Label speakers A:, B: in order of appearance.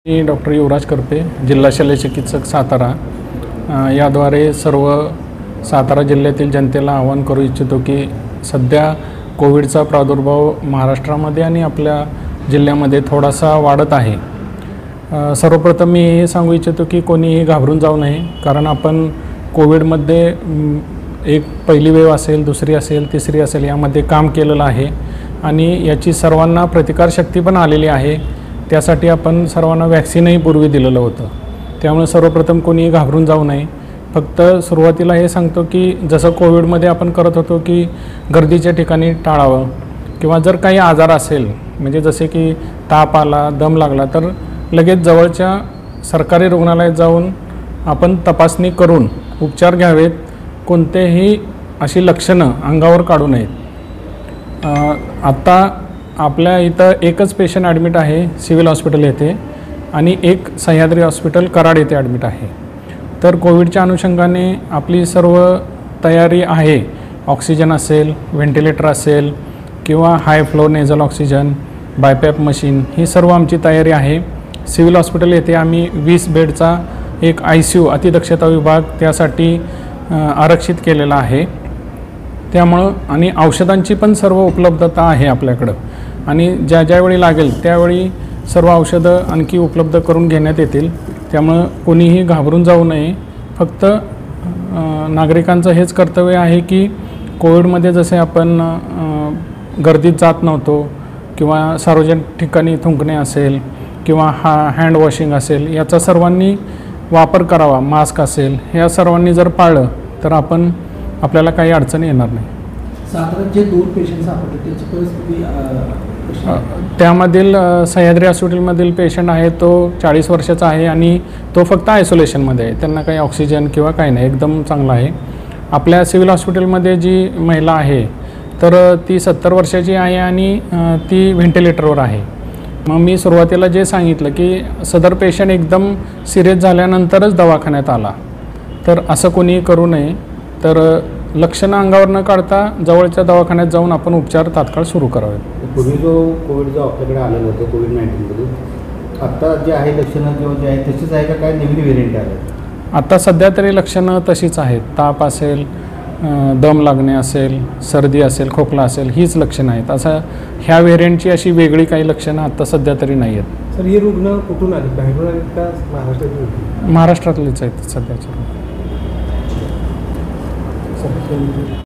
A: मी doctor युवराज करपे, जिल्हा शल्यचिकित्सक सातारा याद्वारे सर्व सातारा जिल्ह्यातील जनतेला आवाहन करू इच्छितो की सध्या कोविडचा प्रादुर्भाव महाराष्ट्रामध्ये आणि आपल्या जिल्ह्यामध्ये थोडासा वाढत आहे। सर्वप्रथम मी हे सांगू इच्छितो की कोणीही घाबरून जाऊ नये, कारण आपण कोविडमध्ये एक पहिली वेव्ह असेल, दुसरी असेल, तिसरी असेल यामध्ये काम केलेलं आहे आणि याची सर्वांना प्रतिकारशक्ती पण आलेली आहे। त्यासाठी आपण सर्वांना वॅक्सिनही पूर्वी दिलेलं होतं, त्यामुळे सर्वप्रथम कोणी घाबरून जाऊ नये। फक्त सुरुवातीला हे सांगतो की जसं कोविडमध्ये आपण करत होतो की गर्दीच्या ठिकाणी टाळावं, किंवा जर काही आजार असेल म्हणजे जसे की ताप आला, दम लागला तर लगेच जवळच्या सरकारी रुग्णालयात जाऊन आपण तपासणी करून उपचार घ्यावेत। कोणतेही अशी लक्षणं अंगावर काढू नयेत। आता आपल्या इथं एकच पेशंट ॲडमिट आहे सिव्हिल हॉस्पिटल येथे आणि एक सह्याद्री हॉस्पिटल कराड येथे ॲडमिट आहे। तर कोविडच्या अनुषंगाने आपली सर्व तयारी आहे। ऑक्सिजन असेल, व्हेंटिलेटर असेल किंवा हाय फ्लो नेझल ऑक्सिजन, बायपॅप मशीन, ही सर्व आमची तयारी आहे। सिव्हिल हॉस्पिटल येथे आम्ही 20 बेडचा एक ICU अतिदक्षता विभाग त्यासाठी आरक्षित केलेला आहे। त्यामुळं आणि औषधांची पण सर्व उपलब्धता आहे आपल्याकडं, आणि ज्यावेळी लागेल त्यावेळी सर्व औषधं आणखी उपलब्ध करून घेण्यात येतील। त्यामुळं कोणीही घाबरून जाऊ नये। फक्त नागरिकांचं हेच कर्तव्य आहे की कोविडमध्ये जसे आपण गर्दीत जात नव्हतो किंवा सार्वजनिक ठिकाणी थुंकणे असेल किंवा हँड वॉशिंग असेल याचा सर्वांनी वापर करावा, मास्क असेल, ह्या सर्वांनी जर पाळलं तर आपल्याला काही अडचण येणार नाही।
B: साधारण जे 2 पेशंट सापडले त्याची परिस्थिती
A: त्यामधील सह्याद्री हॉस्पिटलमधील पेशंट आहे तो 40 वर्षाचा आहे आणि तो फक्त आयसोलेशनमध्ये आहे, त्यांना काही ऑक्सिजन किंवा काही नाही, एकदम चांगला आहे। आपल्या सिव्हिल हॉस्पिटलमध्ये जी महिला आहे तर ती 70 वर्षाची आहे आणि ती व्हेंटिलेटरवर आहे। मग मी सुरुवातीला जे सांगितलं की सदर पेशंट एकदम सिरियस झाल्यानंतरच दवाखान्यात आला, तर असं कोणी करू नये। तर लक्षणं अंगावर न काढता जवळच्या दवाखान्यात जाऊन आपण उपचार तात्काळ सुरू करावेत।
C: पूर्वी कोविड आपल्याकडे आलेलं होतं कोविड-19मधून, आत्ता जे आहे लक्षणं किंवा जे आहे तशीच आहे का, काय नवीन व्हेरियंट आले?
A: आता सध्या तरी लक्षणं तशीच आहेत। ताप असेल, दम लागणे असेल, सर्दी असेल, खोकला असेल, हीच लक्षणं आहेत। असं ह्या व्हेरियंटची अशी वेगळी काही लक्षणं आत्ता सध्या तरी नाही आहेत।
B: सर, हे रुग्ण कुठून आले, बाहेरून आले का महाराष्ट्रातून?
A: महाराष्ट्रातलेच आहेत सध्याचे।